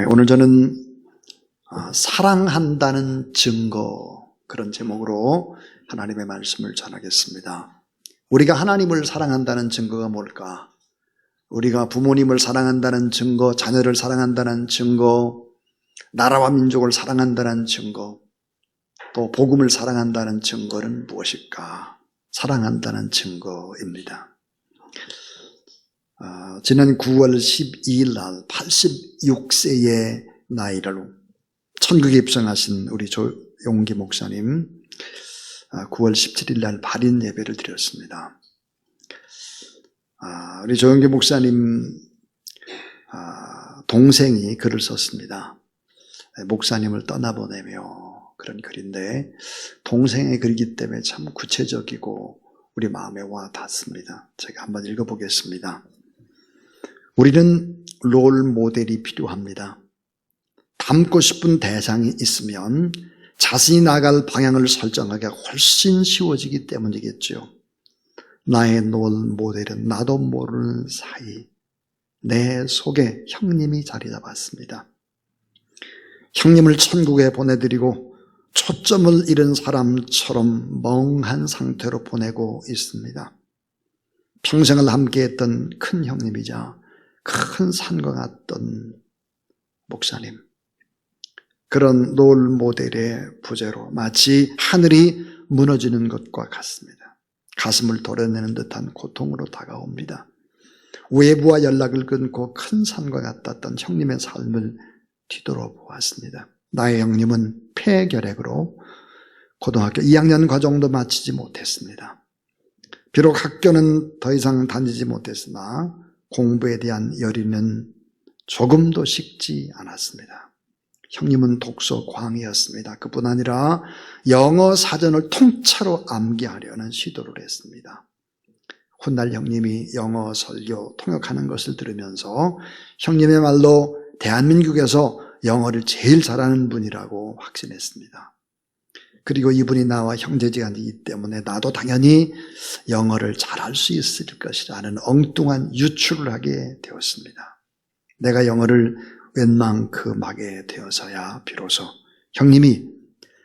오늘 저는 사랑한다는 증거, 그런 제목으로 하나님의 말씀을 전하겠습니다. 우리가 하나님을 사랑한다는 증거가 뭘까? 우리가 부모님을 사랑한다는 증거, 자녀를 사랑한다는 증거, 나라와 민족을 사랑한다는 증거, 또 복음을 사랑한다는 증거는 무엇일까? 사랑한다는 증거입니다. 지난 9월 12일 날 86세의 나이로 천국에 입성하신 우리 조용기 목사님 9월 17일 날 발인 예배를 드렸습니다. 우리 조용기 목사님 동생이 글을 썼습니다. 목사님을 떠나보내며, 그런 글인데 동생의 글이기 때문에 참 구체적이고 우리 마음에 와 닿습니다. 제가 한번 읽어보겠습니다. 우리는 롤 모델이 필요합니다. 닮고 싶은 대상이 있으면 자신이 나아갈 방향을 설정하기가 훨씬 쉬워지기 때문이겠죠. 나의 롤 모델은 나도 모르는 사이 내 속에 형님이 자리 잡았습니다. 형님을 천국에 보내드리고 초점을 잃은 사람처럼 멍한 상태로 보내고 있습니다. 평생을 함께했던 큰 형님이자 큰 산과 같던 목사님, 그런 롤 모델의 부재로 마치 하늘이 무너지는 것과 같습니다. 가슴을 도려내는 듯한 고통으로 다가옵니다. 외부와 연락을 끊고 큰 산과 같았던 형님의 삶을 뒤돌아보았습니다. 나의 형님은 폐결핵으로 고등학교 2학년 과정도 마치지 못했습니다. 비록 학교는 더 이상 다니지 못했으나 공부에 대한 열의는 조금도 식지 않았습니다. 형님은 독서 광이었습니다. 그뿐 아니라 영어 사전을 통째로 암기하려는 시도를 했습니다. 훗날 형님이 영어 설교 통역하는 것을 들으면서 형님의 말로 대한민국에서 영어를 제일 잘하는 분이라고 확신했습니다. 그리고 이분이 나와 형제지간이기 때문에 나도 당연히 영어를 잘할 수 있을 것이라는 엉뚱한 유추를 하게 되었습니다. 내가 영어를 웬만큼 하게 되어서야 비로소 형님이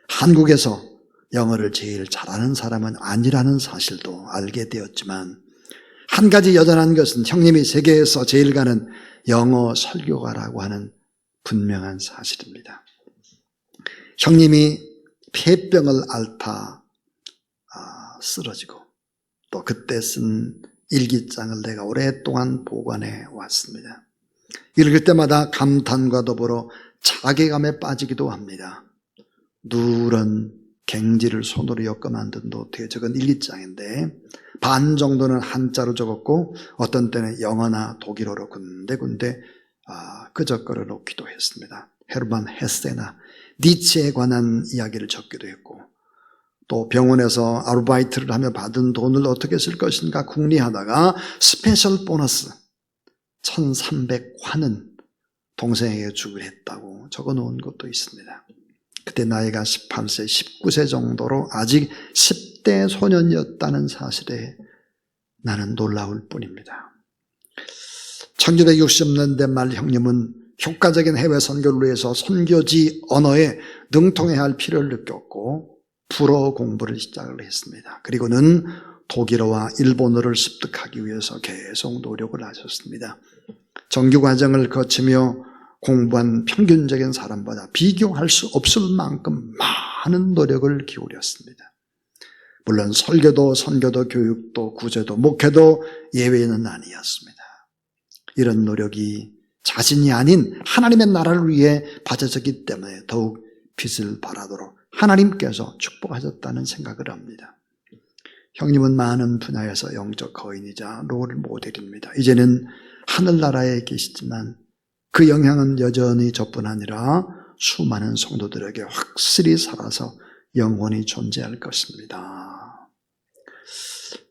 한국에서 영어를 제일 잘하는 사람은 아니라는 사실도 알게 되었지만, 한 가지 여전한 것은 형님이 세계에서 제일 가는 영어 설교가라고 하는 분명한 사실입니다. 형님이 폐병을 앓다 쓰러지고 또 그때 쓴 일기장을 내가 오랫동안 보관해 왔습니다. 읽을 때마다 감탄과 더불어 자괴감에 빠지기도 합니다. 누런 갱지를 손으로 엮어 만든 노트에 적은 일기장인데 반 정도는 한자로 적었고 어떤 때는 영어나 독일어로 군데군데 끄적거려 놓기도 했습니다. 헤르만 헤세나 니체에 관한 이야기를 적기도 했고, 또 병원에서 아르바이트를 하며 받은 돈을 어떻게 쓸 것인가 궁리하다가 스페셜 보너스 1,300환은 동생에게 주기로 했다고 적어놓은 것도 있습니다. 그때 나이가 18세, 19세 정도로 아직 10대 소년이었다는 사실에 나는 놀라울 뿐입니다. 1960년대 말 형님은 효과적인 해외 선교를 위해서 선교지 언어에 능통해야 할 필요를 느꼈고 불어 공부를 시작을 했습니다. 그리고는 독일어와 일본어를 습득하기 위해서 계속 노력을 하셨습니다. 정규 과정을 거치며 공부한 평균적인 사람보다 비교할 수 없을 만큼 많은 노력을 기울였습니다. 물론 설교도 선교도 교육도 구제도 목회도 예외는 아니었습니다. 이런 노력이 자신이 아닌 하나님의 나라를 위해 바쳐졌기 때문에 더욱 빛을 발하도록 하나님께서 축복하셨다는 생각을 합니다. 형님은 많은 분야에서 영적 거인이자 롤 모델입니다. 이제는 하늘나라에 계시지만 그 영향은 여전히 저뿐 아니라 수많은 성도들에게 확실히 살아서 영원히 존재할 것입니다.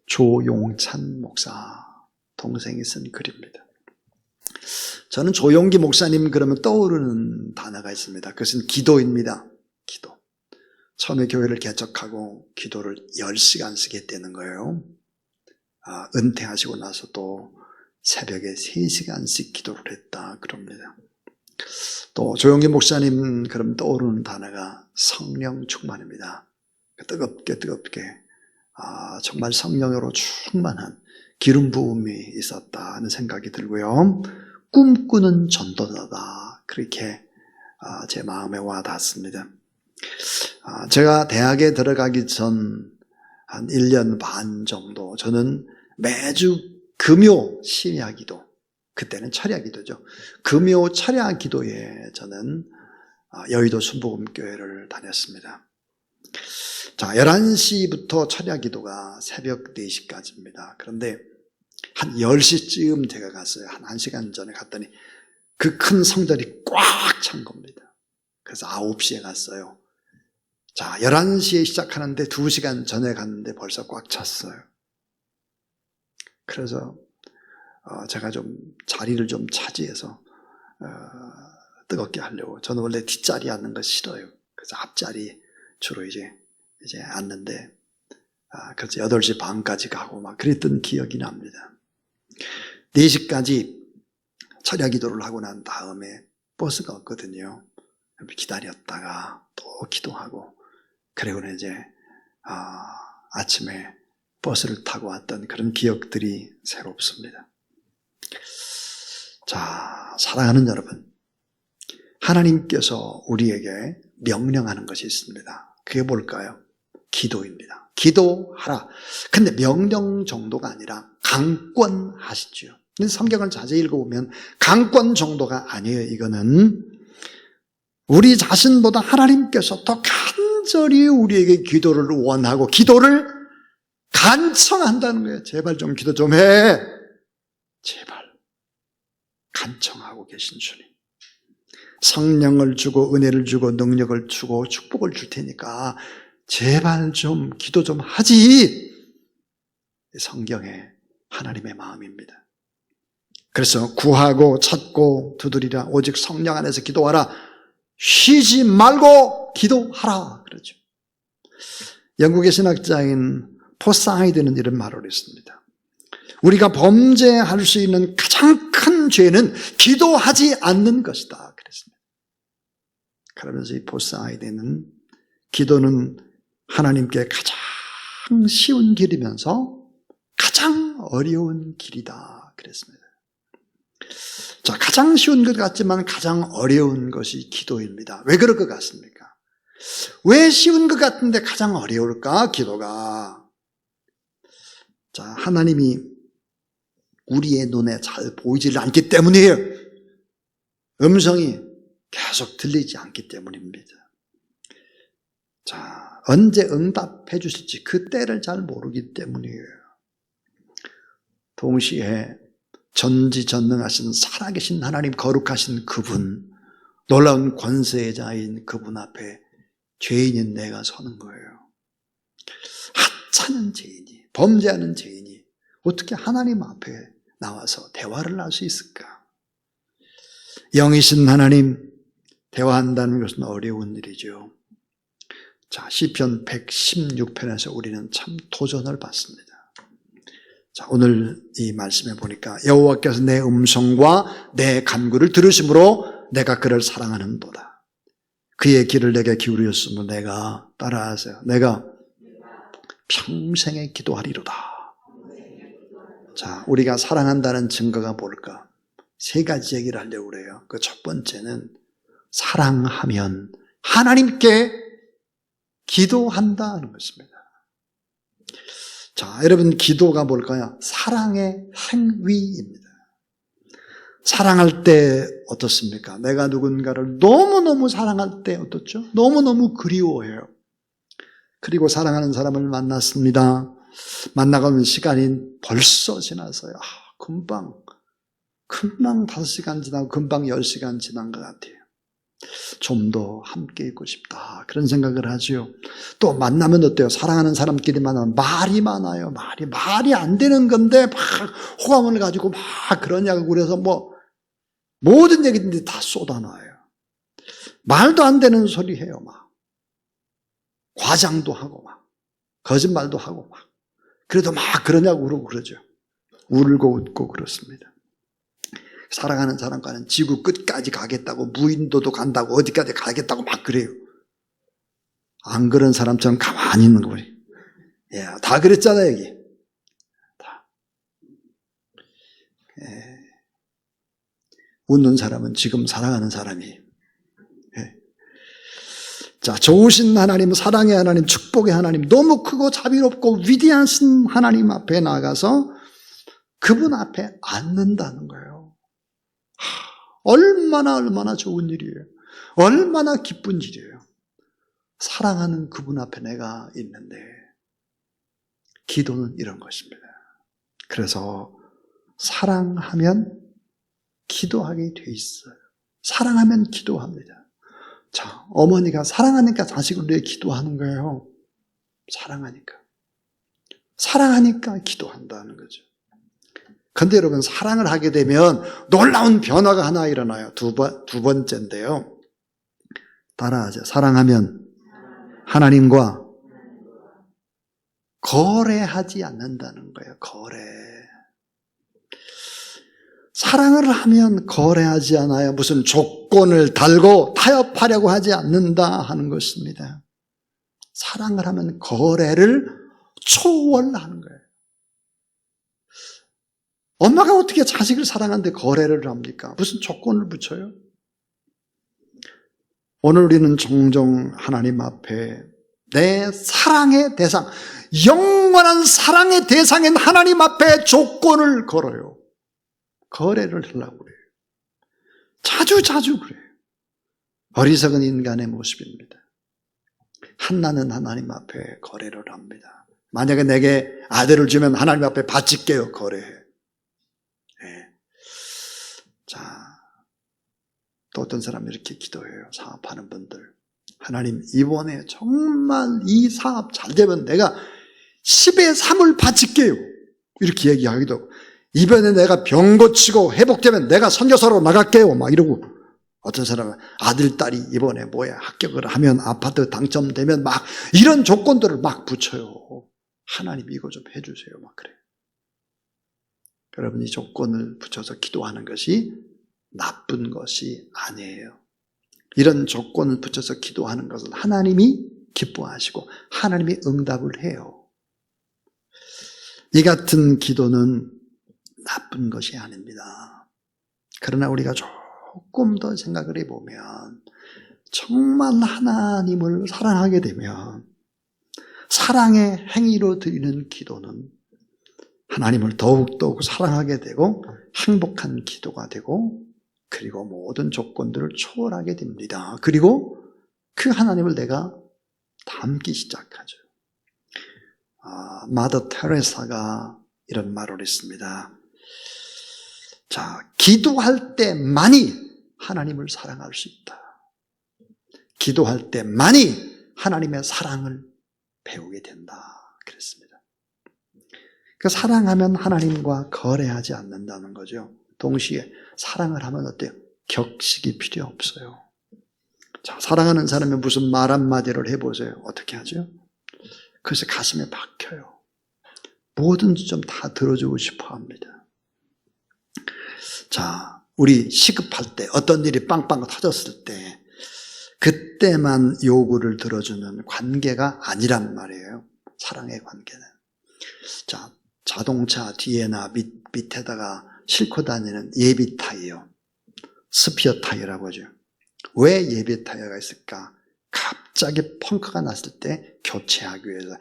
조용찬 목사 동생이 쓴 글입니다. 저는 조용기 목사님 그러면 떠오르는 단어가 있습니다. 그것은 기도입니다. 기도. 처음에 교회를 개척하고 기도를 10시간씩 했다는 거예요. 은퇴하시고 나서도 새벽에 3시간씩 기도를 했다 그럽니다. 또 조용기 목사님 그럼 떠오르는 단어가 성령 충만입니다. 뜨겁게 정말 성령으로 충만한 기름 부음이 있었다는 생각이 들고요. 꿈꾸는 전도자다, 그렇게 제 마음에 와 닿습니다. 제가 대학에 들어가기 전 한 1년 반 정도 저는 매주 금요 심야기도, 그때는 철야기도죠. 금요 철야기도에 저는 여의도 순복음교회를 다녔습니다. 자, 11시부터 철야기도가 새벽 4시까지입니다. 그런데 한 10시쯤 제가 갔어요. 한 1시간 전에 갔더니 그 큰 성전이 꽉 찬 겁니다. 그래서 9시에 갔어요. 자, 11시에 시작하는데 2시간 전에 갔는데 벌써 꽉 찼어요. 그래서 제가 좀 자리를 좀 차지해서 뜨겁게 하려고. 저는 원래 뒷자리 앉는 거 싫어요. 그래서 앞자리 주로 이제 앉는데, 그래서 8시 반까지 가고 막 그랬던 기억이 납니다. 4시까지 철야 기도를 하고 난 다음에 버스가 왔거든요. 기다렸다가 또 기도하고, 그리고는 이제 아침에 버스를 타고 왔던 그런 기억들이 새롭습니다. 자, 사랑하는 여러분, 하나님께서 우리에게 명령하는 것이 있습니다. 그게 뭘까요? 기도입니다. 기도하라. 근데 명령 정도가 아니라 강권하시죠. 성경을 자세히 읽어보면 강권 정도가 아니에요. 이거는 우리 자신보다 하나님께서 더 간절히 우리에게 기도를 원하고 기도를 간청한다는 거예요. 제발 좀 기도 좀 해. 제발. 간청하고 계신 주님. 성령을 주고 은혜를 주고 능력을 주고 축복을 줄 테니까 제발 좀 기도 좀 하지. 성경의 하나님의 마음입니다. 그래서 구하고 찾고 두드리라. 오직 성령 안에서 기도하라. 쉬지 말고 기도하라. 그러죠. 영국의 신학자인 포사이드는 이런 말을 했습니다. 우리가 범죄할 수 있는 가장 큰 죄는 기도하지 않는 것이다. 그랬습니다. 그러면서 이 포사이드는 기도는 하나님께 가장 쉬운 길이면서 가장 어려운 길이다. 그랬습니다. 자, 가장 쉬운 것 같지만 가장 어려운 것이 기도입니다. 왜 그럴 것 같습니까? 왜 쉬운 것 같은데 가장 어려울까? 기도가. 자, 하나님이 우리의 눈에 잘 보이질 않기 때문이에요. 음성이 계속 들리지 않기 때문입니다. 자, 언제 응답해 주실지 그 때를 잘 모르기 때문이에요. 동시에 전지전능하신 살아계신 하나님, 거룩하신 그분, 놀라운 권세자인 그분 앞에 죄인인 내가 서는 거예요. 하찮은 죄인이, 범죄하는 죄인이 어떻게 하나님 앞에 나와서 대화를 할 수 있을까? 영이신 하나님, 대화한다는 것은 어려운 일이죠. 자, 시편 116편에서 우리는 참 도전을 받습니다. 자, 오늘 이 말씀에 보니까 여호와께서 내 음성과 내 간구를 들으심으로 내가 그를 사랑하는도다. 그의 길을 내게 기울였으므로 내가 따라하세요. 내가 평생에 기도하리로다. 자, 우리가 사랑한다는 증거가 뭘까? 3가지 얘기를 하려고 그래요. 그 첫 번째는 사랑하면 하나님께 기도한다는 것입니다. 자, 여러분, 기도가 뭘까요? 사랑의 행위입니다. 사랑할 때 어떻습니까? 내가 누군가를 너무너무 사랑할 때 어떻죠? 너무너무 그리워해요. 그리고 사랑하는 사람을 만났습니다. 만나가는 시간이 벌써 지났어요. 금방 5시간 지나고 금방 10시간 지난 것 같아요. 좀 더 함께 있고 싶다, 그런 생각을 하죠. 또 만나면 어때요? 사랑하는 사람끼리 만나면 말이 많아요. 말이 안 되는 건데 막 호감을 가지고 막 그러냐고 그래서 뭐 모든 얘기들이 다 쏟아놔요. 말도 안 되는 소리 해요. 막 과장도 하고 막 거짓말도 하고 막 그래도 막 그러냐고 그러고 그러죠. 울고 웃고 그렇습니다. 사랑하는 사람과는 지구 끝까지 가겠다고, 무인도도 간다고, 어디까지 가겠다고 막 그래요. 안 그런 사람처럼 가만히 있는 거예요. 예, 다 그랬잖아요, 여기. 다. 예. 웃는 사람은 지금 사랑하는 사람이에요. 예. 자, 좋으신 하나님, 사랑의 하나님, 축복의 하나님, 너무 크고 자비롭고 위대하신 하나님 앞에 나가서 그분 앞에 앉는다는 거예요. 얼마나 좋은 일이에요. 얼마나 기쁜 일이에요. 사랑하는 그분 앞에 내가 있는데, 기도는 이런 것입니다. 그래서 사랑하면 기도하게 돼 있어요. 사랑하면 기도합니다. 자, 어머니가 사랑하니까 자식을 위해 기도하는 거예요. 사랑하니까. 사랑하니까 기도한다는 거죠. 근데 여러분, 사랑을 하게 되면 놀라운 변화가 하나 일어나요. 두 번째인데요. 따라하죠. 사랑하면 하나님과 거래하지 않는다는 거예요. 거래. 사랑을 하면 거래하지 않아요. 무슨 조건을 달고 타협하려고 하지 않는다 하는 것입니다. 사랑을 하면 거래를 초월하는 거예요. 엄마가 어떻게 자식을 사랑하는데 거래를 합니까? 무슨 조건을 붙여요? 오늘 우리는 종종 하나님 앞에 내 사랑의 대상, 영원한 사랑의 대상인 하나님 앞에 조건을 걸어요. 거래를 하려고 그래요. 자주 그래요. 어리석은 인간의 모습입니다. 한나는 하나님 앞에 거래를 합니다. 만약에 내게 아들을 주면 하나님 앞에 바칠게요. 거래해. 네. 자, 또 어떤 사람이 이렇게 기도해요. 사업하는 분들. 하나님, 이번에 정말 이 사업 잘 되면 내가 10의 3을 바칠게요. 이렇게 얘기하기도 하고, 이번에 내가 병 고치고 회복되면 내가 선교사로 나갈게요. 막 이러고, 어떤 사람은 아들, 딸이 이번에 합격을 하면, 아파트 당첨되면 막 이런 조건들을 막 붙여요. 하나님 이거 좀 해주세요. 막 그래요. 여러분, 이 조건을 붙여서 기도하는 것이 나쁜 것이 아니에요. 이런 조건을 붙여서 기도하는 것은 하나님이 기뻐하시고 하나님이 응답을 해요. 이 같은 기도는 나쁜 것이 아닙니다. 그러나 우리가 조금 더 생각을 해보면 정말 하나님을 사랑하게 되면 사랑의 행위로 드리는 기도는 하나님을 더욱더욱 사랑하게 되고 행복한 기도가 되고 그리고 모든 조건들을 초월하게 됩니다. 그리고 그 하나님을 내가 닮기 시작하죠. 마더 테레사가 이런 말을 했습니다. 자, 기도할 때만이 하나님을 사랑할 수 있다. 기도할 때만이 하나님의 사랑을 배우게 된다. 그랬습니다. 그 사랑하면 하나님과 거래하지 않는다는 거죠. 동시에 사랑을 하면 어때요? 격식이 필요 없어요. 자, 사랑하는 사람이 무슨 말 한마디를 해보세요. 어떻게 하죠? 그래서 가슴에 박혀요. 뭐든지 좀 다 들어주고 싶어 합니다. 자, 우리 시급할 때, 어떤 일이 빵빵 터졌을 때, 그때만 요구를 들어주는 관계가 아니란 말이에요. 사랑의 관계는. 자, 자동차 뒤에나 밑에다가 싣고 다니는 예비 타이어, 스피어 타이어라고 하죠. 왜 예비 타이어가 있을까? 갑자기 펑크가 났을 때 교체하기 위해서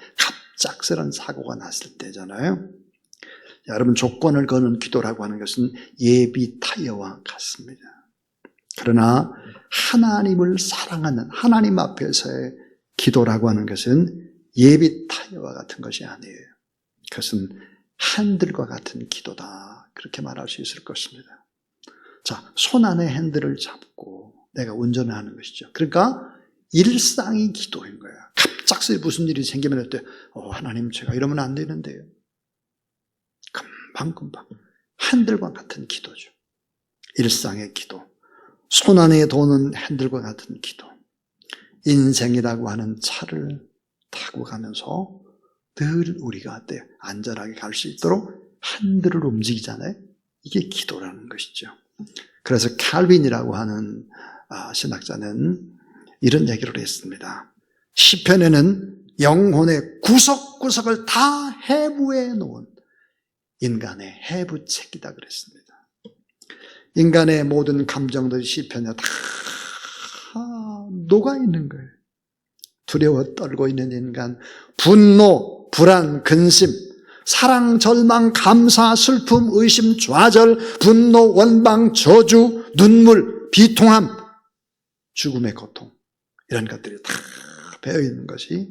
갑작스런 사고가 났을 때잖아요. 여러분, 조건을 거는 기도라고 하는 것은 예비 타이어와 같습니다. 그러나 하나님을 사랑하는 하나님 앞에서의 기도라고 하는 것은 예비 타이어와 같은 것이 아니에요. 그것은 핸들과 같은 기도다. 그렇게 말할 수 있을 것입니다. 자, 손 안에 핸들을 잡고 내가 운전을 하는 것이죠. 그러니까 일상이 기도인 거야. 갑작스레 무슨 일이 생기면 어때? 하나님, 제가 이러면 안 되는데요. 금방 핸들과 같은 기도죠. 일상의 기도. 손 안에 도는 핸들과 같은 기도. 인생이라고 하는 차를 타고 가면서 늘 우리가 어때요? 안전하게 갈 수 있도록 핸들을 움직이잖아요. 이게 기도라는 것이죠. 그래서 칼빈이라고 하는 신학자는 이런 얘기를 했습니다. 시편에는 영혼의 구석구석을 다 해부해 놓은 인간의 해부책이다 그랬습니다. 인간의 모든 감정들이 시편에 다 녹아 있는 거예요. 두려워 떨고 있는 인간, 분노, 불안, 근심, 사랑, 절망, 감사, 슬픔, 의심, 좌절, 분노, 원망, 저주, 눈물, 비통함, 죽음의 고통, 이런 것들이 다 배어 있는 것이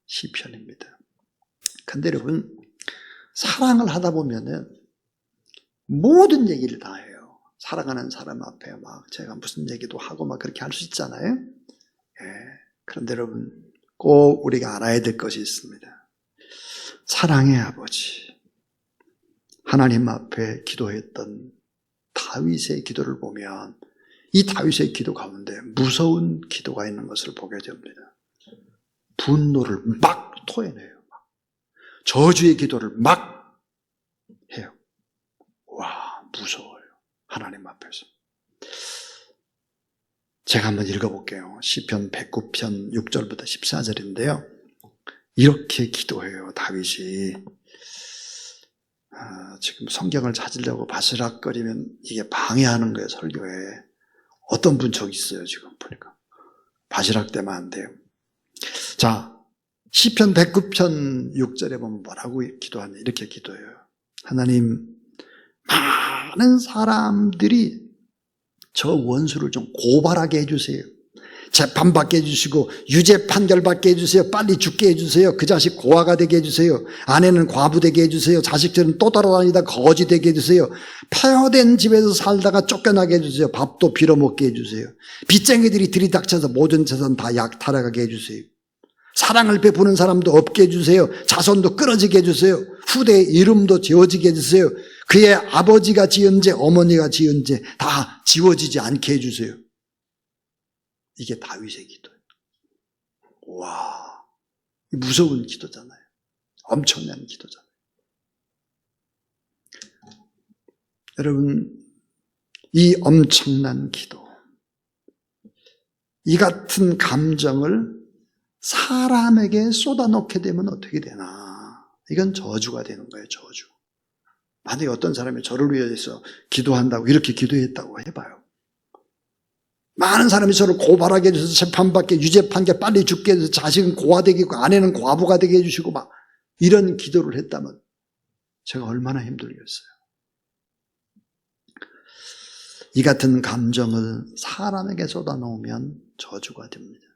시편입니다. 근데 여러분, 사랑을 하다 보면은 모든 얘기를 다 해요. 사랑하는 사람 앞에 막 제가 무슨 얘기도 하고 막 그렇게 할 수 있잖아요. 그런데 여러분, 꼭 우리가 알아야 될 것이 있습니다. 사랑의 아버지, 하나님 앞에 기도했던 다윗의 기도를 보면 이 다윗의 기도 가운데 무서운 기도가 있는 것을 보게 됩니다. 분노를 막 토해내요. 저주의 기도를 막 해요. 와, 무서워요. 하나님 앞에서. 제가 한번 읽어볼게요. 시편 109편 6절부터 14절인데요. 이렇게 기도해요, 다윗이. 지금 성경을 찾으려고 바스락거리면 이게 방해하는 거예요, 설교에. 어떤 분 저기 있어요, 지금 보니까. 바스락대면 안 돼요. 자, 시편 109편 6절에 보면 뭐라고 기도하냐, 이렇게 기도해요. 하나님, 많은 사람들이 저 원수를 좀 고발하게 해주세요. 재판받게 해주시고 유죄 판결받게 해주세요. 빨리 죽게 해주세요. 그 자식 고아가 되게 해주세요. 아내는 과부 되게 해주세요. 자식들은 또 따라다니다 거지 되게 해주세요. 폐허된 집에서 살다가 쫓겨나게 해주세요. 밥도 빌어먹게 해주세요. 빚쟁이들이 들이닥쳐서 모든 재산 다 약탈하게 해주세요. 사랑을 베푸는 사람도 없게 해주세요. 자손도 끊어지게 해주세요. 후대의 이름도 지워지게 해주세요. 그의 아버지가 지은 죄, 어머니가 지은 죄 다 지워지지 않게 해주세요. 이게 다윗의 기도예요. 와, 무서운 기도잖아요. 엄청난 기도잖아요. 여러분, 이 엄청난 기도, 이 같은 감정을 사람에게 쏟아놓게 되면 어떻게 되나? 이건 저주가 되는 거예요, 저주. 만약에 어떤 사람이 저를 위해서 기도한다고 이렇게 기도했다고 해봐요. 많은 사람이 저를 고발하게 해주셔서 재판받게, 유죄 판결 빨리 죽게 해서 자식은 고아되게 하고 아내는 과부가 되게 해주시고 막 이런 기도를 했다면 제가 얼마나 힘들겠어요. 이 같은 감정을 사람에게 쏟아놓으면 저주가 됩니다.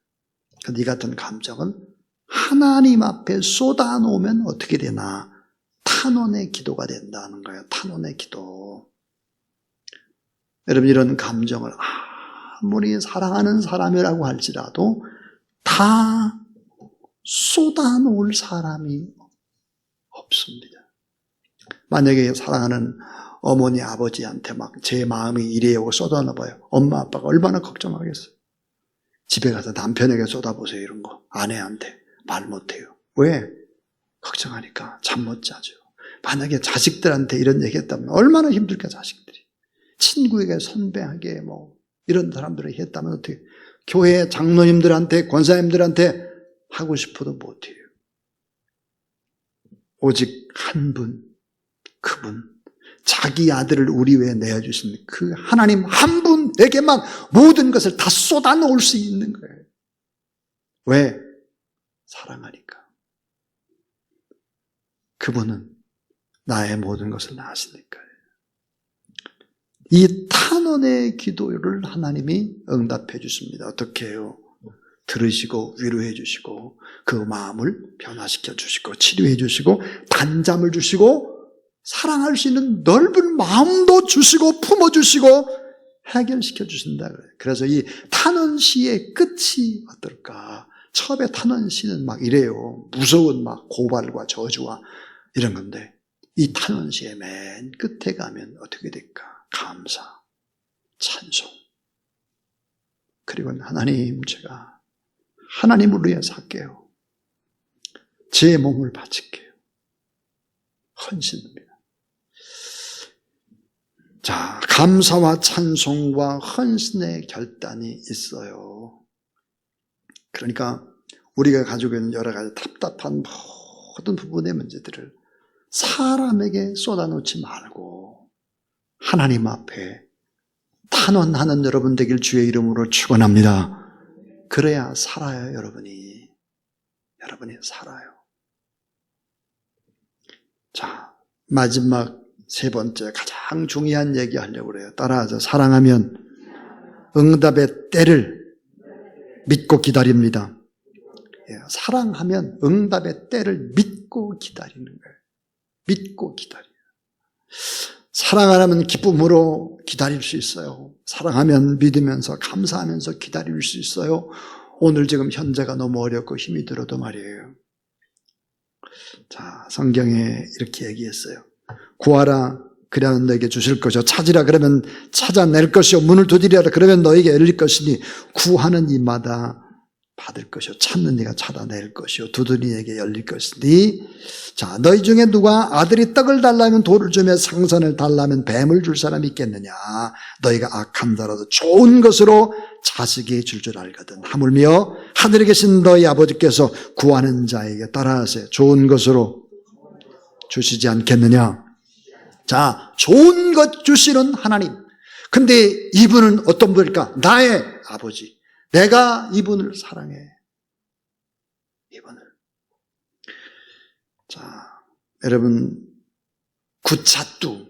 그런데 이 같은 감정은 하나님 앞에 쏟아놓으면 어떻게 되나? 탄원의 기도가 된다는 거예요. 탄원의 기도. 여러분, 이런 감정을 아무리 사랑하는 사람이라고 할지라도 다 쏟아놓을 사람이 없습니다. 만약에 사랑하는 어머니, 아버지한테 막 제 마음이 이래요 쏟아놔봐요. 엄마, 아빠가 얼마나 걱정하겠어요. 집에 가서 남편에게 쏟아보세요, 이런 거. 아내한테 말 못해요. 왜? 걱정하니까 잠 못 자죠. 만약에 자식들한테 이런 얘기 했다면 얼마나 힘들까, 자식들이. 친구에게, 선배에게 이런 사람들에게 했다면 어떻게, 교회 장로님들한테, 권사님들한테 하고 싶어도 못해요. 오직 한 분, 그분, 자기 아들을 우리 위해 내어주신 그 하나님 한 분에게만 모든 것을 다 쏟아놓을 수 있는 거예요. 왜? 사랑하니까. 그분은 나의 모든 것을 다 아시니까요. 이 탄원의 기도를 하나님이 응답해 주십니다. 어떻게 해요? 들으시고 위로해 주시고 그 마음을 변화시켜 주시고 치료해 주시고 단잠을 주시고 사랑할 수 있는 넓은 마음도 주시고 품어주시고 해결시켜 주신다 그래요. 그래서 이 탄원시의 끝이 어떨까? 처음에 탄원시는 막 이래요. 무서운 막 고발과 저주와 이런 건데 이 탄원시의 맨 끝에 가면 어떻게 될까? 감사, 찬송. 그리고 하나님, 제가 하나님을 위해 살게요. 제 몸을 바칠게요. 헌신입니다. 자, 감사와 찬송과 헌신의 결단이 있어요. 그러니까 우리가 가지고 있는 여러 가지 답답한 모든 부분의 문제들을 사람에게 쏟아놓지 말고 하나님 앞에 탄원하는 여러분 되길 주의 이름으로 축원합니다. 그래야 살아요, 여러분이. 여러분이 살아요. 자, 마지막 세 번째 가장 중요한 얘기 하려고 그래요. 따라하죠. 사랑하면 응답의 때를 믿고 기다립니다. 사랑하면 응답의 때를 믿고 기다리는 거예요. 믿고 기다려요. 사랑 안 하면 기쁨으로 기다릴 수 있어요. 사랑하면 믿으면서 감사하면서 기다릴 수 있어요. 오늘 지금 현재가 너무 어렵고 힘이 들어도 말이에요. 자, 성경에 이렇게 얘기했어요. 구하라 그러면 너에게 주실 것이요 찾으라 그러면 찾아낼 것이요 문을 두드리라 그러면 너에게 열릴 것이니 구하는 이마다 받을 것이요 찾는 이가 찾아낼 것이요 두드리는 이에게 열릴 것이니 자 너희 중에 누가 아들이 떡을 달라면 돌을 주며 생선을 달라면 뱀을 줄 사람이 있겠느냐 너희가 악한 자라도 좋은 것으로 자식이 줄 줄 알거든 하물며 하늘에 계신 너희 아버지께서 구하는 자에게 따라하세요. 좋은 것으로 주시지 않겠느냐. 자, 좋은 것 주시는 하나님. 근데 이분은 어떤 분일까? 나의 아버지. 내가 이분을 사랑해. 이분을. 자, 여러분, 구찾두.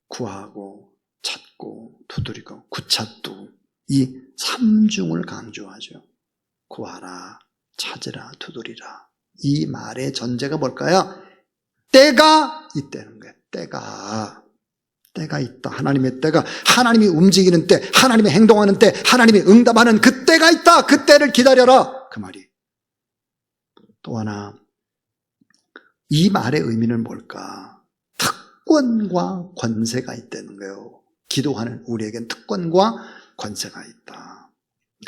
구하고, 찾고, 두드리고, 구찾두. 이 삼중을 강조하죠. 구하라, 찾으라, 두드리라. 이 말의 전제가 뭘까요? 때가 있다는 거예요. 때가 있다. 하나님의 때가, 하나님이 움직이는 때, 하나님이 행동하는 때, 하나님이 응답하는 그 때가 있다. 그 때를 기다려라. 그 말이. 또 하나, 이 말의 의미는 뭘까? 특권과 권세가 있다는 거예요. 기도하는 우리에겐 특권과 권세가 있다.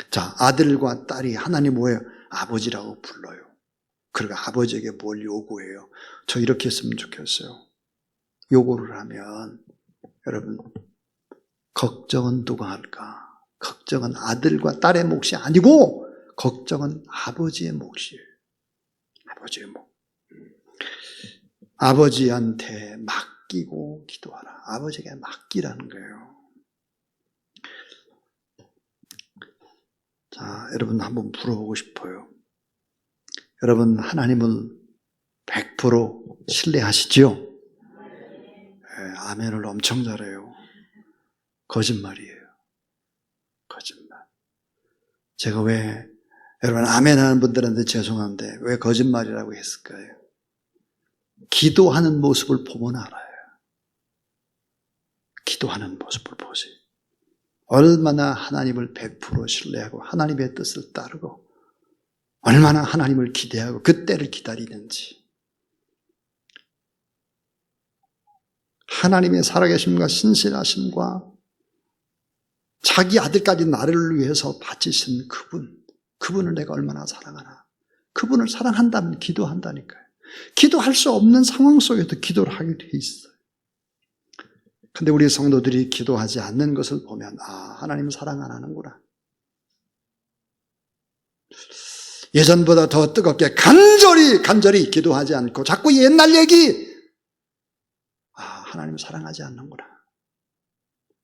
자, 아들과 딸이 하나님 뭐예요? 아버지라고 불러요. 그리고 아버지에게 뭘 요구해요? 저 이렇게 했으면 좋겠어요. 요구를 하면 여러분 걱정은 누가 할까? 걱정은 아들과 딸의 몫이 아니고 걱정은 아버지의 몫이에요. 아버지의 몫. 아버지한테 맡기고 기도하라. 아버지에게 맡기라는 거예요. 자, 여러분 한번 물어보고 싶어요. 여러분 하나님을 100% 신뢰하시지요? 네, 아멘을 엄청 잘해요. 거짓말이에요. 거짓말. 제가 왜 여러분 아멘 하는 분들한테 죄송한데 왜 거짓말이라고 했을까요? 기도하는 모습을 보면 알아요. 기도하는 모습을 보세요. 얼마나 하나님을 100% 신뢰하고 하나님의 뜻을 따르고 얼마나 하나님을 기대하고 그 때를 기다리는지. 하나님의 살아계심과 신실하심과 자기 아들까지 나를 위해서 바치신 그분을 내가 얼마나 사랑하나. 그분을 사랑한다면 기도한다니까요. 기도할 수 없는 상황 속에도 기도를 하게 돼 있어요. 근데 우리 성도들이 기도하지 않는 것을 보면 하나님 사랑 안 하는구나. 예전보다 더 뜨겁게 간절히 기도하지 않고 자꾸 옛날 얘기 하나님 사랑하지 않는구나.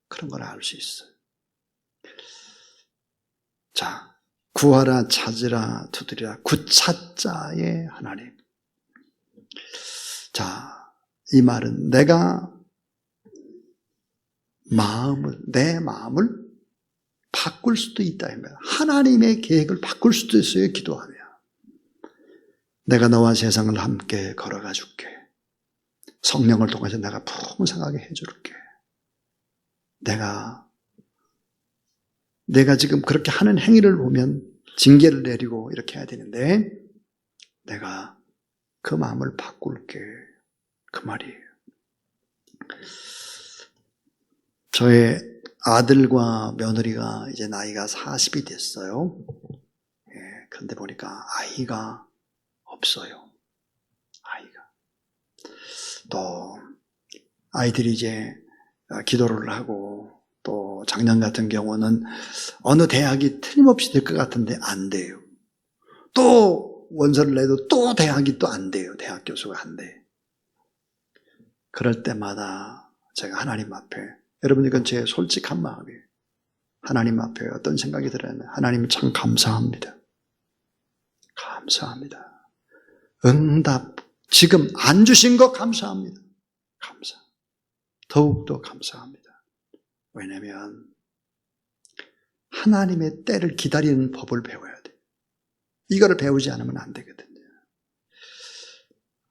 그런 걸 알 수 있어요. 자, 구하라 찾으라 두드리라 구찾자의 하나님. 자, 이 말은 내가 내 마음을 바꿀 수도 있다. 하나님의 계획을 바꿀 수도 있어요. 기도하면. 내가 너와 세상을 함께 걸어가 줄게. 성령을 통해서 내가 풍성하게 해줄게. 내가 지금 그렇게 하는 행위를 보면 징계를 내리고 이렇게 해야 되는데 내가 그 마음을 바꿀게. 그 말이에요. 저의 아들과 며느리가 이제 나이가 40이 됐어요. 그런데 보니까 아이가 없어요. 아이가. 또 아이들이 이제 기도를 하고 또 작년 같은 경우는 어느 대학이 틀림없이 될 것 같은데 안 돼요. 또 원서를 내도 또 대학이 또 안 돼요. 대학 교수가 안 돼. 그럴 때마다 제가 하나님 앞에, 여러분 이건 제 솔직한 마음이에요. 하나님 앞에 어떤 생각이 들어요? 하나님 참 감사합니다. 감사합니다. 응답 지금 안 주신 거 감사합니다. 감사. 더욱더 감사합니다. 왜냐하면 하나님의 때를 기다리는 법을 배워야 돼요. 이거를 배우지 않으면 안 되거든요.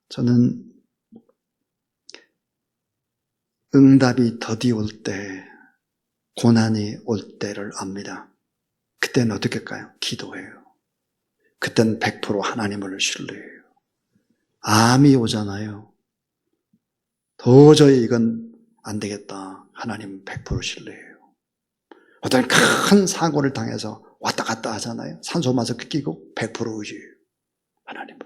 저는 응답이 더디올 때, 고난이 올 때를 압니다. 그때는 어떻게 할까요? 기도해요. 그때는 100% 하나님을 신뢰해요. 암이 오잖아요. 도저히 이건 안 되겠다. 하나님 100% 신뢰해요. 어떤 큰 사고를 당해서 왔다 갔다 하잖아요. 산소마스크 끼고 100% 의지해요. 하나님.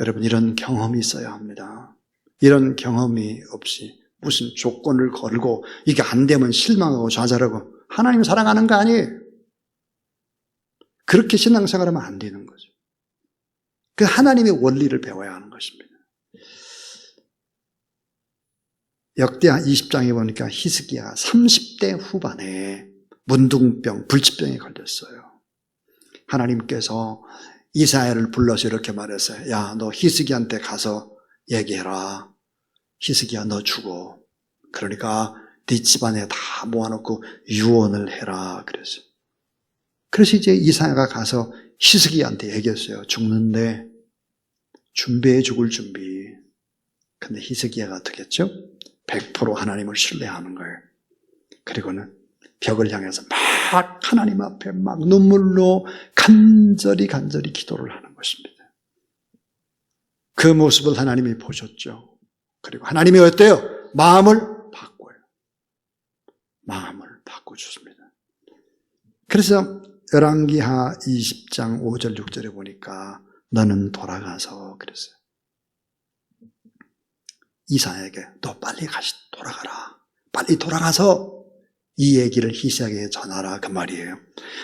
여러분 이런 경험이 있어야 합니다. 이런 경험이 없이 무슨 조건을 걸고 이게 안 되면 실망하고 좌절하고 하나님 사랑하는 거 아니에요. 그렇게 신앙생활하면 안 되는 거죠. 그 하나님의 원리를 배워야 하는 것입니다. 역대하 20장에 보니까 히스기야가 30대 후반에 문둥병, 불치병에 걸렸어요. 하나님께서 이사야를 불러서 이렇게 말했어요. 야, 너 히스기야한테 가서 얘기해라. 히스기야 너 죽어. 그러니까 네 집안에 다 모아놓고 유언을 해라. 그랬어요. 그래서 이제 이사야가 가서 히스기야한테 얘기했어요. 죽는데 준비해 죽을 준비. 근데 히스기야가 어떻게 했죠? 100% 하나님을 신뢰하는 거예요. 그리고는 벽을 향해서 막 하나님 앞에 막 눈물로 간절히 기도를 하는 것입니다. 그 모습을 하나님이 보셨죠. 그리고 하나님이 어때요? 마음을 바꿔요. 마음을 바꿔주십니다. 그래서 열왕기하 20장 5절 6절에 보니까 너는 돌아가서 그랬어요. 이사야에게 너 빨리 돌아가라. 빨리 돌아가서 이 얘기를 히스기야에게 전하라 그 말이에요.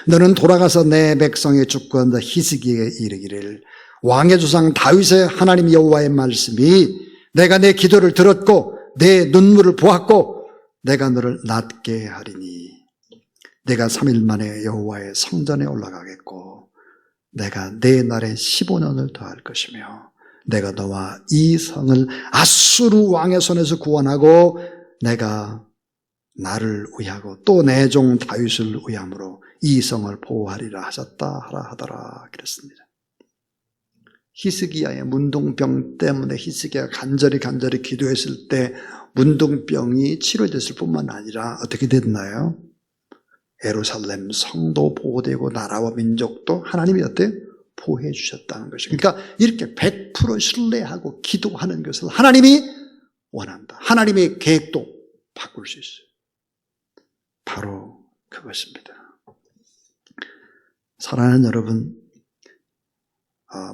너는 돌아가서 내 백성의 주권자 히스기야에게 이르기를 왕의 조상 다윗의 하나님 여호와의 말씀이 내가 내 기도를 들었고 내 눈물을 보았고 내가 너를 낫게 하리니 내가 3일 만에 여호와의 성전에 올라가겠고 내가 내 날에 15년을 더할 것이며 내가 너와 이 성을 아수르 왕의 손에서 구원하고 내가 나를 위하고 또 내 종 다윗을 위함으로 이 성을 보호하리라 하셨다 하라 하더라 그랬습니다. 히스기야의 문둥병 때문에 히스기야가 간절히 기도했을 때 문둥병이 치료됐을 뿐만 아니라 어떻게 됐나요? 예루살렘 성도 보호되고 나라와 민족도 하나님이 어때요? 보호해 주셨다는 것이죠. 그러니까 이렇게 100% 신뢰하고 기도하는 것을 하나님이 원한다. 하나님의 계획도 바꿀 수 있어요. 바로 그것입니다. 사랑하는 여러분,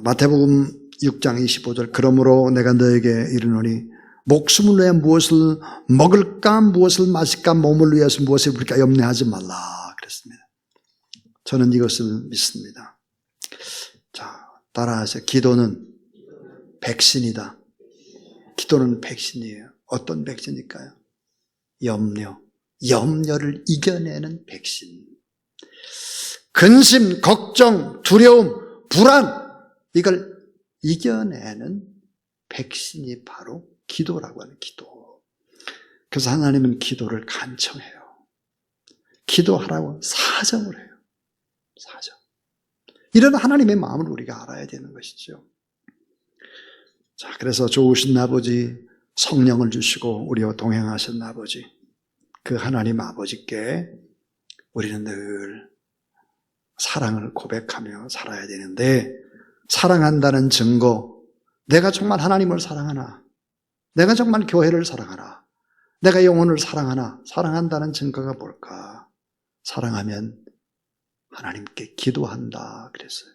마태복음 6장 25절 그러므로 내가 너에게 이르노니 목숨을 위해 무엇을 먹을까 무엇을 마실까 몸을 위해서 무엇을 입을까 염려하지 말라 그랬습니다. 저는 이것을 믿습니다. 자, 따라하세요. 기도는 백신이다. 기도는 백신이에요. 어떤 백신일까요? 염려를 이겨내는 백신. 근심, 걱정, 두려움, 불안 이걸 이겨내는 백신이 바로 기도라고 하는 기도. 그래서 하나님은 기도를 간청해요. 기도하라고 사정을 해요. 사정. 이런 하나님의 마음을 우리가 알아야 되는 것이죠. 자, 그래서 좋으신 아버지, 성령을 주시고 우리와 동행하신 아버지, 그 하나님 아버지께 우리는 늘 사랑을 고백하며 살아야 되는데, 사랑한다는 증거, 내가 정말 하나님을 사랑하나, 내가 정말 교회를 사랑하나, 내가 영혼을 사랑하나, 사랑한다는 증거가 뭘까? 사랑하면 하나님께 기도한다 그랬어요.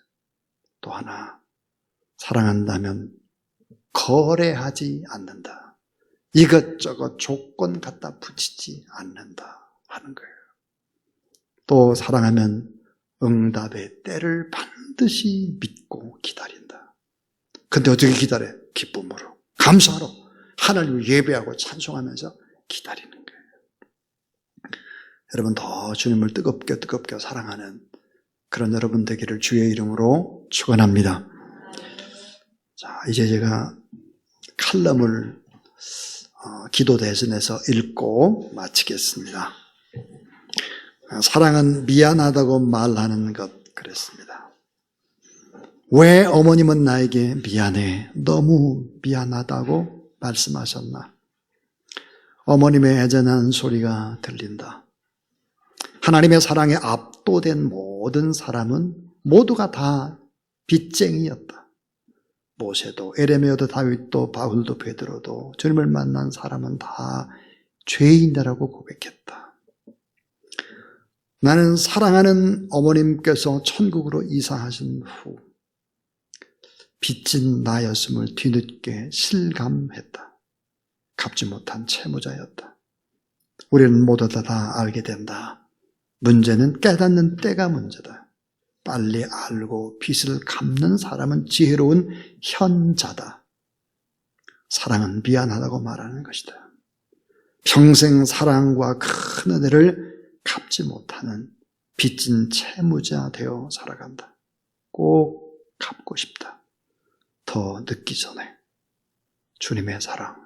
또 하나, 사랑한다면 거래하지 않는다. 이것저것 조건 갖다 붙이지 않는다 하는 거예요. 또 사랑하면 응답의 때를 반드시 믿고 기다린다. 근데 어떻게 기다려? 기쁨으로, 감사로, 하나님을 예배하고 찬송하면서 기다리는 거예요. 여러분, 더 주님을 뜨겁게 사랑하는 그런 여러분 되기를 주의 이름으로 축원합니다. 자, 이제 제가 칼럼을 기도 대신해서 읽고 마치겠습니다. 사랑은 미안하다고 말하는 것, 그랬습니다. 왜 어머님은 나에게 미안해, 너무 미안하다고 말씀하셨나? 어머님의 애잔한 소리가 들린다. 하나님의 사랑에 압도된 모든 사람은 모두가 다 빚쟁이였다. 모세도, 에레미야도, 다윗도, 바울도, 베드로도, 주님을 만난 사람은 다 죄인이라고 고백했다. 나는 사랑하는 어머님께서 천국으로 이사하신 후 빚진 나였음을 뒤늦게 실감했다. 갚지 못한 채무자였다. 우리는 모두 다 알게 된다. 문제는 깨닫는 때가 문제다. 빨리 알고 빚을 갚는 사람은 지혜로운 현자다. 사랑은 미안하다고 말하는 것이다. 평생 사랑과 큰 은혜를 갚지 못하는 빚진 채무자 되어 살아간다. 꼭 갚고 싶다. 더 늦기 전에 주님의 사랑